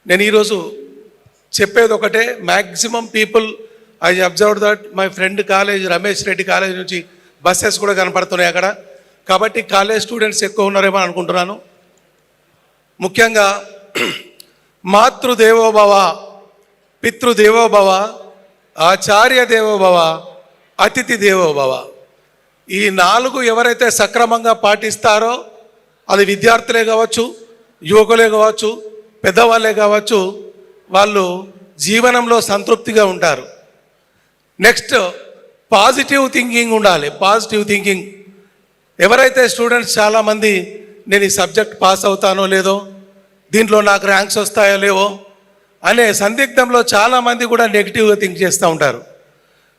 నేను ఈరోజు చెప్పేది ఒకటే. Maximum people I observe that my friend college Ramesh Reddy college నుంచి బస్సెస్ కూడా కనపడుతున్నాయి అక్కడ. కాబట్టి కాలేజ్ స్టూడెంట్స్ ఎక్కువ ఉన్నారేమో అనుకుంటున్నాను. ముఖ్యంగా మాతృదేవోభవ, పితృదేవోభవ, ఆచార్య దేవోభవ, అతిథి దేవోభవ, ఈ 4 ఎవరైతే సక్రమంగా పాటిస్తారో అది విద్యార్థులే కావచ్చు, యువకులే కావచ్చు, పెద్దవాళ్ళే కావచ్చు, వాళ్ళు జీవనంలో సంతృప్తిగా ఉంటారు. నెక్స్ట్ పాజిటివ్ థింకింగ్ ఉండాలి. Positive thinking. ఎవరైతే స్టూడెంట్స్ చాలామంది నేను ఈ సబ్జెక్ట్ పాస్ అవుతానో లేదో, దీంట్లో నాకు ర్యాంక్స్ వస్తాయో లేవో అనే సందిగ్ధంలో చాలామంది కూడా నెగిటివ్గా థింక్ చేస్తూ ఉంటారు.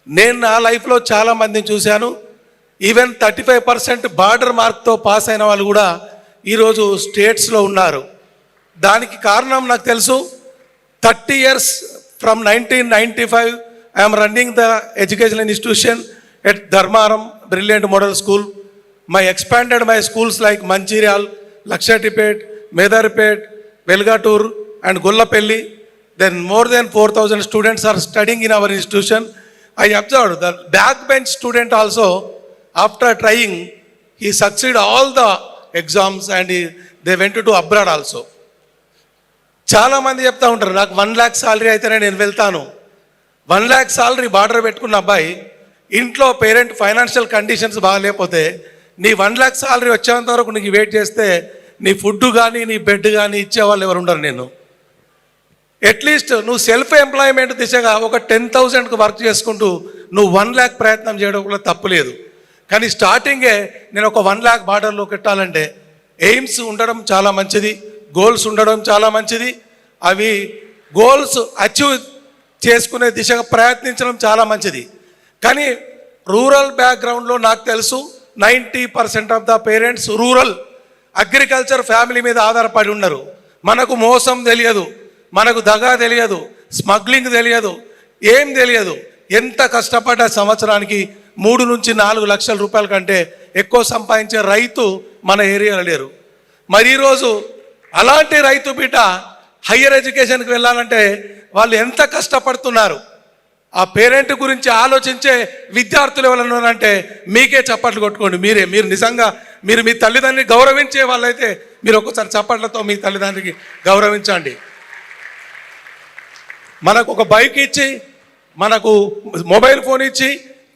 నేను నా లైఫ్లో చాలామందిని చూశాను. ఈవెన్ 35% బార్డర్ మార్క్తో పాస్ అయిన వాళ్ళు కూడా ఈరోజు స్టేట్స్లో ఉన్నారు. దానికి కారణం నాకు తెలుసు. 30 years from 1995 I am running the educational institution at Dharmaram Brilliant Model School. I expanded my schools like Mancherial, Lakshatipet, Medarpet, Velgatur and Gollapelli. Then more than 4,000 students are studying in our institution. I observed the backbench student also, after trying, he succeeded all the exams and they went to abroad also. చాలామంది చెప్తా ఉంటారు, నాకు 1 lakh salary అయితేనే నేను వెళ్తాను. 1 lakh salary border పెట్టుకున్న అబ్బాయి ఇంట్లో పేరెంట్ ఫైనాన్షియల్ కండిషన్స్ బాగాలేకపోతే నీ 1 lakh శాలరీ వచ్చేంత వరకు నీకు వెయిట్ చేస్తే నీ ఫుడ్ కానీ నీ బెడ్ కానీ ఇచ్చేవాళ్ళు ఎవరు ఉండరు. నేను అట్లీస్ట్ నువ్వు సెల్ఫ్ ఎంప్లాయ్మెంట్ దిశగా ఒక 10,000కు వర్క్ చేసుకుంటూ నువ్వు 1 lakh ప్రయత్నం చేయడం కూడా తప్పులేదు. కానీ స్టార్టింగే నేను ఒక 1 lakh బార్డర్లో పెట్టాలంటే ఎయిమ్స్ ఉండడం చాలా మంచిది, గోల్స్ ఉండడం చాలా మంచిది. అవి గోల్స్ అచీవ్ చేసుకునే దిశగా ప్రయత్నించడం చాలా మంచిది. కానీ రూరల్ బ్యాక్గ్రౌండ్లో నాకు తెలుసు 90% of the parents rural agriculture family మీద ఆధారపడి ఉన్నారు. మనకు మోసం తెలియదు, మనకు దగా తెలియదు, స్మగ్లింగ్ తెలియదు, ఏం తెలియదు. ఎంత కష్టపడ్డ సంవత్సరానికి 3 నుంచి 4 లక్షల రూపాయల కంటే ఎక్కువ సంపాదించే రైతు మన ఏరియాలో లేరు. మరి ఈరోజు అలాంటి రైతు బిడ్డ హయ్యర్ ఎడ్యుకేషన్కి వెళ్ళాలంటే వాళ్ళు ఎంత కష్టపడుతున్నారు. ఆ పేరెంట్ గురించి ఆలోచించే విద్యార్థులు ఎవరన్నారంటే మీకే చప్పట్లు కొట్టుకోండి. మీరు నిజంగా మీరు మీ తల్లిదండ్రిని గౌరవించే వాళ్ళైతే మీరు ఒక్కసారి చప్పట్లతో మీ తల్లిదండ్రికి గౌరవించండి. మనకు ఒక బైక్ ఇచ్చి, మనకు మొబైల్ ఫోన్ ఇచ్చి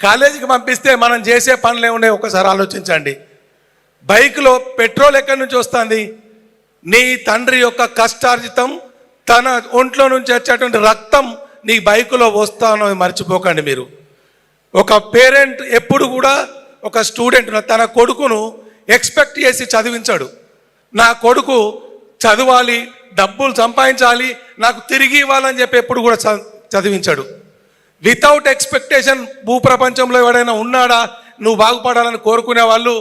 కాలేజీకి పంపిస్తే మనం చేసే పనులు ఏమున్నాయి ఒకసారి ఆలోచించండి. బైక్లో పెట్రోల్ ఎక్కడి నుంచి వస్తుంది? నీ తండ్రి యొక్క కష్టార్జితం, తన ఒంట్లో నుంచి వచ్చేటువంటి రక్తం నీ బైకులో వస్తానో మర్చిపోకండి మీరు. ఒక పేరెంట్ ఎప్పుడు కూడా ఒక స్టూడెంట్ తన కొడుకును ఎక్స్పెక్ట్ చేసి చదివించాడు. నా కొడుకు చదవాలి, డబ్బులు సంపాదించాలి, నాకు తిరిగి ఇవ్వాలని చెప్పి ఎప్పుడు కూడా చదివించాడు. వితౌట్ ఎక్స్పెక్టేషన్ భూప్రపంచంలో ఎవడైనా ఉన్నాడా నువ్వు బాగుపడాలని కోరుకునే వాళ్ళు?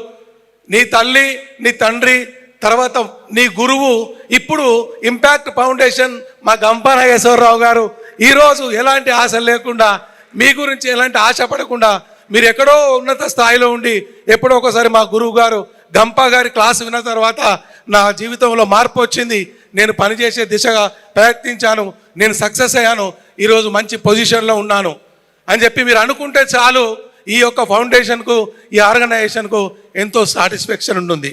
నీ తల్లి, నీ తండ్రి, తర్వాత నీ గురువు. ఇప్పుడు ఇంపాక్ట్ ఫౌండేషన్ మా గంపా నాగేశ్వరరావు గారు ఈరోజు ఎలాంటి ఆశ లేకుండా, మీ గురించి ఎలాంటి ఆశ పడకుండా మీరు ఎక్కడో ఉన్నత స్థాయిలో ఉండి ఎప్పుడో ఒకసారి మా గురువు గారు గంపా గారి క్లాసు విన్న తర్వాత నా జీవితంలో మార్పు వచ్చింది, నేను పనిచేసే దిశగా ప్రయత్నించాను, నేను సక్సెస్ అయ్యాను, ఈరోజు మంచి పొజిషన్లో ఉన్నాను అని చెప్పి మీరు అనుకుంటే చాలు. ఈ యొక్క ఫౌండేషన్కు, ఈ ఆర్గనైజేషన్కు ఎంతో సాటిస్ఫాక్షన్ ఉంటుంది.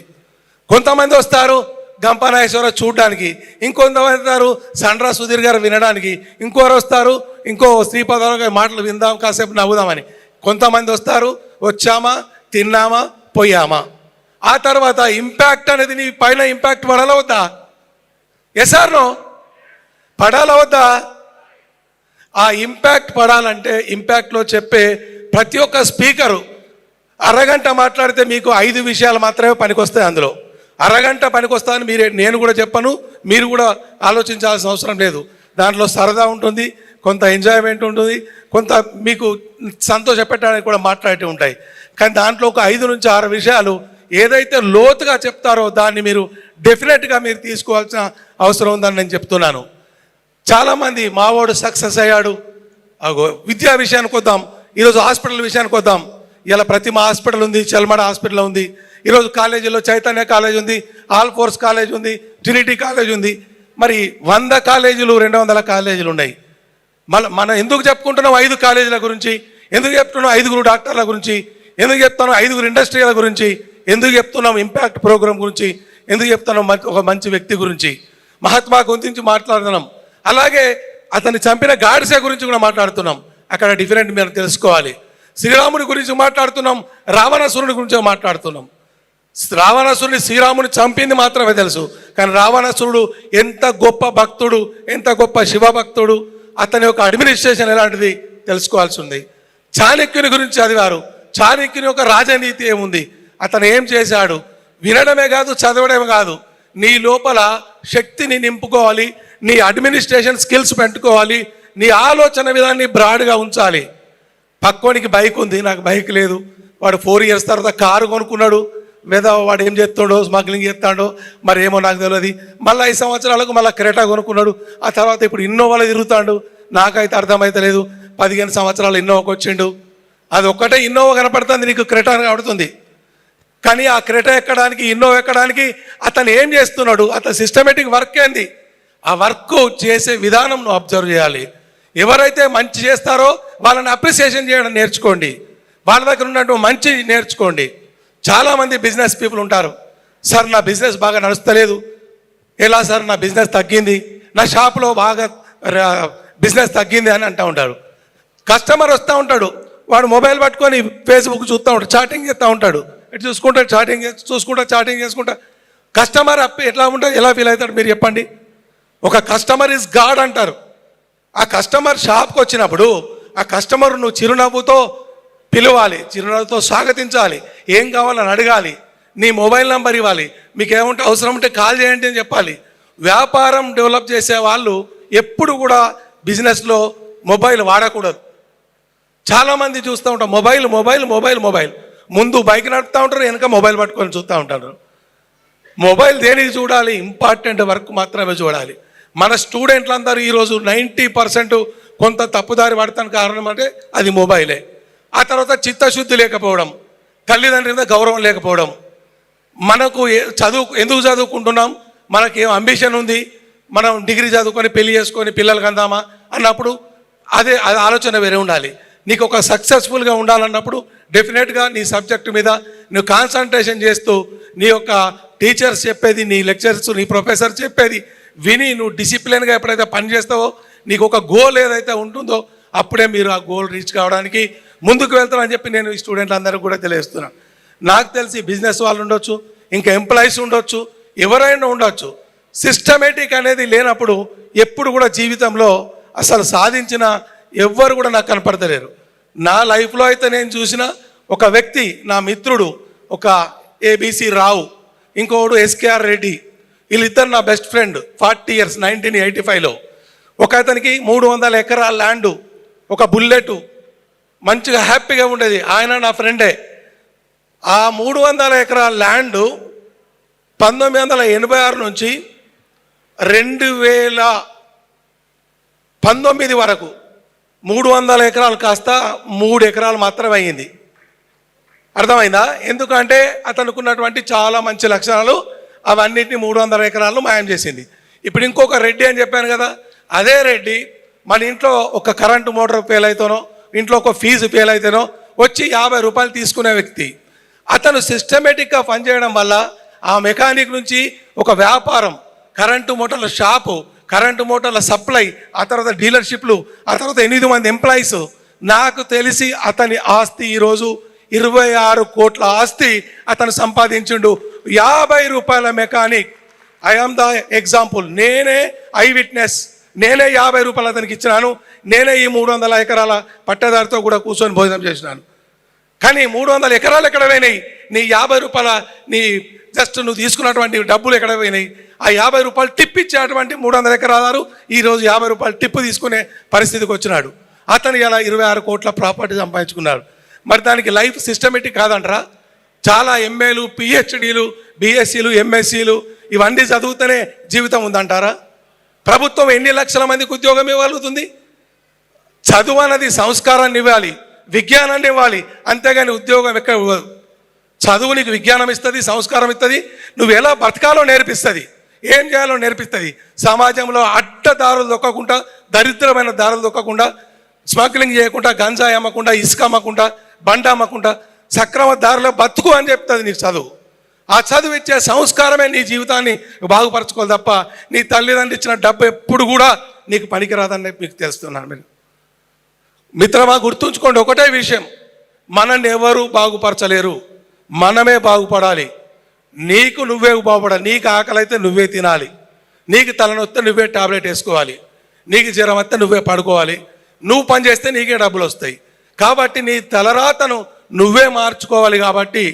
కొంతమంది వస్తారు గంపా నాగేశ్వరరావు చూడడానికి, ఇంకొంతమంది వస్తారు సండ్రా సుధీర్ గారు వినడానికి, ఇంకోరు వస్తారు ఇంకో శ్రీపాదరావు గారి మాటలు విందాం, కాసేపు నవ్వుదామని. కొంతమంది వస్తారు వచ్చామా, తిన్నామా, పోయామా. ఆ తర్వాత ఇంపాక్ట్ అనేది నీ పైన ఇంపాక్ట్ పడాలా వద్దా? Yes or no? పడాలా వద్దా? ఆ ఇంపాక్ట్ పడాలంటే ఇంపాక్ట్లో చెప్పే ప్రతి ఒక్క స్పీకరు అరగంట మాట్లాడితే మీకు 5 విషయాలు మాత్రమే పనికొస్తాయి. అందులో అరగంట పనికొస్తాయని నేను కూడా చెప్పను, మీరు కూడా ఆలోచించాల్సిన అవసరం లేదు. దాంట్లో సరదా ఉంటుంది, కొంత ఎంజాయ్మెంట్ ఉంటుంది, కొంత మీకు సంతోషపెట్టడానికి కూడా మాట్లాడి ఉంటాయి. కానీ దాంట్లో ఒక 5 నుంచి 6 విషయాలు ఏదైతే లోతుగా చెప్తారో దాన్ని మీరు డెఫినెట్గా మీరు తీసుకోవాల్సిన అవసరం ఉందని నేను చెప్తున్నాను. చాలామంది మావాడు సక్సెస్ అయ్యాడు. విద్యా విషయానికి వద్దాం, ఈరోజు హాస్పిటల్ విషయానికి వద్దాం. ఇలా ప్రతిమ హాస్పిటల్ ఉంది, చెల్మడ హాస్పిటల్ ఉంది, ఈరోజు కాలేజీలో చైతన్య కాలేజ్ ఉంది, ఆల్ ఫోర్స్ కాలేజ్ ఉంది, ట్రినిటీ కాలేజ్ ఉంది. మరి 100 కాలేజీలు 200 కాలేజీలు ఉన్నాయి. మనం ఎందుకు చెప్పుకుంటున్నాం 5 కాలేజీల గురించి, ఎందుకు చెప్తున్నాం 5 డాక్టర్ల గురించి, ఎందుకు చెప్తున్నాం 5 ఇండస్ట్రీల గురించి, ఎందుకు చెప్తున్నాం ఇంపాక్ట్ ప్రోగ్రామ్ గురించి, ఎందుకు చెప్తున్నాం ఒక మంచి వ్యక్తి గురించి, మహాత్మా గురించి మాట్లాడుతున్నాం. అలాగే అతన్ని చంపిన గాడ్సే గురించి కూడా మాట్లాడుతున్నాం. అక్కడ డిఫరెంట్ మీరు తెలుసుకోవాలి. శ్రీరాముని గురించి మాట్లాడుతున్నాం, రావణాసురుని గురించి మాట్లాడుతున్నాం. రావణాసురుని శ్రీరాముని చంపింది మాత్రమే తెలుసు, కానీ రావణాసురుడు ఎంత గొప్ప భక్తుడు, ఎంత గొప్ప శివభక్తుడు, అతని యొక్క అడ్మినిస్ట్రేషన్ ఎలాంటిది తెలుసుకోవాల్సి ఉంది. చాణక్యుని గురించి చదివారు. చాణక్యుని యొక్క రాజనీతి ఏముంది, అతను ఏం చేశాడు, వినడమే కాదు చదవడమే కాదు, నీ లోపల శక్తిని నింపుకోవాలి, నీ అడ్మినిస్ట్రేషన్ స్కిల్స్ పెట్టుకోవాలి, నీ ఆలోచన విధాన్ని బ్రాడ్గా ఉంచాలి. పక్కోనికి బైక్ ఉంది, నాకు బైక్ లేదు, వాడు 4 years తర్వాత కారు కొనుక్కున్నాడు, లేదా వాడు ఏం చేస్తాడో స్మగ్లింగ్ చేస్తాడో మరి ఏమో నాకు తెలియదు. మళ్ళీ 5 సంవత్సరాలకు మళ్ళీ క్రెటా కొనుక్కున్నాడు, ఆ తర్వాత ఇప్పుడు ఇన్నోవాలో తిరుగుతాడు. నాకైతే అర్థమైతలేదు. 15 సంవత్సరాలు ఇన్నోవాకి వచ్చిండు, అది ఒక్కటే ఇన్నోవా కనపడుతుంది, నీకు క్రెటా కనపడుతుంది. కానీ ఆ క్రెటా ఎక్కడానికి, ఇన్నోవా ఎక్కడానికి అతను ఏం చేస్తున్నాడు, అతను సిస్టమేటిక్ వర్క్ ఏంది, ఆ వర్క్ చేసే విధానం నువ్వు అబ్జర్వ్ చేయాలి. ఎవరైతే మంచి చేస్తారో వాళ్ళని అప్రిసియేషన్ చేయడం నేర్చుకోండి, వాళ్ళ దగ్గర ఉన్నటువంటి మంచి నేర్చుకోండి. చాలామంది బిజినెస్ పీపుల్ ఉంటారు, సార్ నా బిజినెస్ బాగా నడుస్తలేదు. ఎలా సార్, నా బిజినెస్ తగ్గింది, నా షాప్లో బాగా బిజినెస్ తగ్గింది అని అంటూ ఉంటాడు. కస్టమర్ వస్తూ ఉంటాడు, వాడు మొబైల్ పట్టుకొని ఫేస్బుక్ చూస్తూ ఉంటాడు, చాటింగ్ చేస్తూ ఉంటాడు, ఇటు చూసుకుంటా చాటింగ్ చేసుకుంటా. కస్టమర్ ఎట్లా ఉంటుంది, ఎలా ఫీల్ అవుతాడు మీరు చెప్పండి. ఒక కస్టమర్ ఈజ్ గాడ్ అంటారు. ఆ కస్టమర్ షాప్కి వచ్చినప్పుడు ఆ కస్టమర్ నువ్వు చిరునవ్వుతో పిలవాలి, చిరునవ్వుతో స్వాగతించాలి, ఏం కావాలని అడగాలి, నీ మొబైల్ నెంబర్ ఇవ్వాలి, మీకు ఏముంటే అవసరం ఉంటే కాల్ చేయండి అని చెప్పాలి. వ్యాపారం డెవలప్ చేసే వాళ్ళు ఎప్పుడు కూడా బిజినెస్లో మొబైల్ వాడకూడదు. చాలామంది చూస్తూ ఉంటాం మొబైల్ ముందు బైక్ నడుపుతూ ఉంటారు, వెనక మొబైల్ పట్టుకొని చూస్తూ ఉంటారు. మొబైల్ దేనికి చూడాలి, ఇంపార్టెంట్ వర్క్ మాత్రమే చూడాలి. మన స్టూడెంట్లందరూ ఈరోజు 90% కొంత తప్పుదారి పడతానికి కారణం అంటే అది మొబైలే. ఆ తర్వాత చిత్తశుద్ధి లేకపోవడం, తల్లిదండ్రుల మీద గౌరవం లేకపోవడం, మనకు ఎందుకు చదువుకుంటున్నాం, మనకి ఏం అంబిషన్ ఉంది, మనం డిగ్రీ చదువుకొని పెళ్లి చేసుకొని పిల్లలకి అందామా అన్నప్పుడు అది ఆలోచన వేరే ఉండాలి. నీకు ఒక సక్సెస్ఫుల్గా ఉండాలన్నప్పుడు డెఫినెట్గా నీ సబ్జెక్టు మీద నువ్వు కాన్సన్ట్రేషన్ చేస్తూ నీ యొక్క టీచర్స్ చెప్పేది, నీ లెక్చర్స్, నీ ప్రొఫెసర్ చెప్పేది విని నువ్వు డిసిప్లిన్గా ఎప్పుడైతే పని చేస్తావో నీకు ఒక గోల్ ఏదైతే ఉంటుందో అప్పుడే మీరు ఆ గోల్ రీచ్ కావడానికి ముందుకు వెళ్తారని చెప్పి నేను ఈ స్టూడెంట్లు అందరికీ కూడా తెలియజేస్తున్నాను. నాకు తెలిసి బిజినెస్ వాళ్ళు ఉండొచ్చు, ఇంకా ఎంప్లాయీస్ ఉండొచ్చు, ఎవరైనా ఉండొచ్చు, సిస్టమేటిక్ అనేది లేనప్పుడు ఎప్పుడు కూడా జీవితంలో అసలు సాధించిన ఎవ్వరు కూడా నాకు కనపడతలేరు. నా లైఫ్లో అయితే నేను చూసిన ఒక వ్యక్తి, నా మిత్రుడు, ఒక ఏబిసి రావు, ఇంకోడు ఎస్కేఆర్ రెడ్డి, వీళ్ళిద్దరు నా బెస్ట్ ఫ్రెండ్. 40 years 1985లో ఒక అతనికి 300 ఎకరాల ల్యాండు, ఒక బుల్లెట్, మంచిగా హ్యాపీగా ఉండేది. ఆయన నా ఫ్రెండే. ఆ 300 ఎకరాల ల్యాండు 1986 నుంచి 2019 వరకు 300 ఎకరాలు కాస్త 3 ఎకరాలు మాత్రమే అయ్యింది. అర్థమైందా? ఎందుకంటే అతనుకున్నటువంటి చాలా మంచి లక్షణాలు అవన్నిటిని 300 ఎకరాలు మాయం చేసింది. ఇప్పుడు ఇంకొక రెడ్డి అని చెప్పాను కదా, అదే రెడ్డి మన ఇంట్లో ఒక కరెంటు మోటార్ ఫెయిల్ అయితేనో, ఇంట్లో ఒక ఫీజు ఫెయిల్ అయితేనో వచ్చి 50 రూపాయలు తీసుకునే వ్యక్తి. అతను సిస్టమేటిక్గా పనిచేయడం వల్ల ఆ మెకానిక్ నుంచి ఒక వ్యాపారం, కరెంటు మోటార్ల షాపు, కరెంటు మోటార్ల సప్లై, ఆ తర్వాత డీలర్షిప్లు, ఆ తర్వాత 8 మంది ఎంప్లాయీస్. నాకు తెలిసి అతని ఆస్తి ఈరోజు 26 కోట్ల ఆస్తి అతను సంపాదించిండు. 50 రూపాయల mechanic. I am the example. నేనే ఐ విట్నెస్. నేనే 50 రూపాయలు అతనికి ఇచ్చినాను. నేనే ఈ 300 ఎకరాల పట్టేదారితో కూడా కూర్చొని భోజనం చేసినాను. కానీ 300 ఎకరాలు ఎక్కడ పోయినాయి? నీ 50 రూపాయల, నీ జస్ట్ నువ్వు తీసుకున్నటువంటి డబ్బులు ఎక్కడ పోయినాయి? ఆ 50 రూపాయలు టిప్ ఇచ్చేటువంటి 300 ఎకరాలు ఈరోజు 50 రూపాయలు టిప్పు తీసుకునే పరిస్థితికి వచ్చినాడు. అతను ఇలా 26 కోట్ల ప్రాపర్టీ సంపాదించుకున్నాడు. మరి దానికి లైఫ్ సిస్టమేటిక్ కాదంటారా? చాలా ఎంఏలు, పిహెచ్డీలు, బిఎస్సీలు, ఎంఎస్సీలు ఇవన్నీ చదువుతూనే జీవితం ఉందంటారా? ప్రభుత్వం ఎన్ని లక్షల మందికి ఉద్యోగం ఇవ్వగలుగుతుంది? చదువు అన్నది సంస్కారాన్ని ఇవ్వాలి, విజ్ఞానాన్ని ఇవ్వాలి, అంతేగాని ఉద్యోగం ఎక్కడ ఇవ్వదు. చదువు నీకు విజ్ఞానం ఇస్తుంది, సంస్కారం ఇస్తుంది, నువ్వు ఎలా బతకాలో నేర్పిస్తుంది. ఏం చేయాలో నేర్పిస్తుంది. సమాజంలో అడ్డదారులు దొక్కకుండా, దరిద్రమైన దారులు దొక్కకుండా, స్మగ్లింగ్ చేయకుండా, గంజాయి అమ్మకుండా, ఇసుక అమ్మకుండా, బండ అమ్మకుండా సక్రమ దారిలో బతుకు అని చెప్తుంది నీకు చదువు. ఆ చదువు ఇచ్చే సంస్కారమే నీ జీవితాన్ని బాగుపరచుకోవాలి తప్ప నీ తల్లిదండ్రులు ఇచ్చిన డబ్బు ఎప్పుడు కూడా నీకు పనికిరాదని మీకు తెలుస్తున్నాను. మీరు మిత్రమా, గుర్తుంచుకోండి ఒకటే విషయం, మనల్ని ఎవరు బాగుపరచలేరు, మనమే బాగుపడాలి. నీకు నువ్వే బాగుపడాలి. నీకు ఆకలి అయితే నువ్వే తినాలి, నీకు తలనొస్తే నువ్వే టాబ్లెట్ వేసుకోవాలి, నీకు జ్వరం వస్తే నువ్వే పడుకోవాలి, నువ్వు పని చేస్తే నీకే డబ్బులు వస్తాయి. కాబట్టి నీ తలరాతను నువ్వే మార్చుకోవాలి. కాబట్టి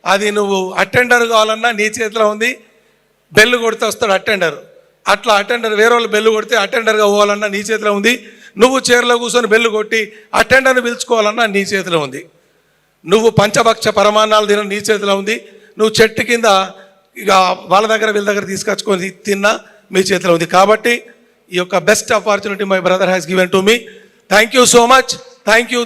అది నువ్వు అటెండర్ కావాలన్నా నీ చేతిలో ఉంది. బెల్లు కొడితే వస్తాడు అటెండర్, అట్లా అటెండర్ వేరే వాళ్ళు బెల్లు కొడితే అటెండర్గా పోవాలన్నా నీ చేతిలో ఉంది. నువ్వు చైర్లో కూర్చొని బెల్లు కొట్టి అటెండర్ని పిలుచుకోవాలన్నా నీ చేతిలో ఉంది. నువ్వు పంచభక్ష పరమాన్నాలు తిన నీ చేతిలో ఉంది. నువ్వు చెట్టు కింద ఇక వాళ్ళ దగ్గర వీళ్ళ దగ్గర తీసుకొచ్చుకొని తిన్నా మీ చేతిలో ఉంది. కాబట్టి ఈ యొక్క best opportunity my brother has given to me. Thank you so much. Thank you.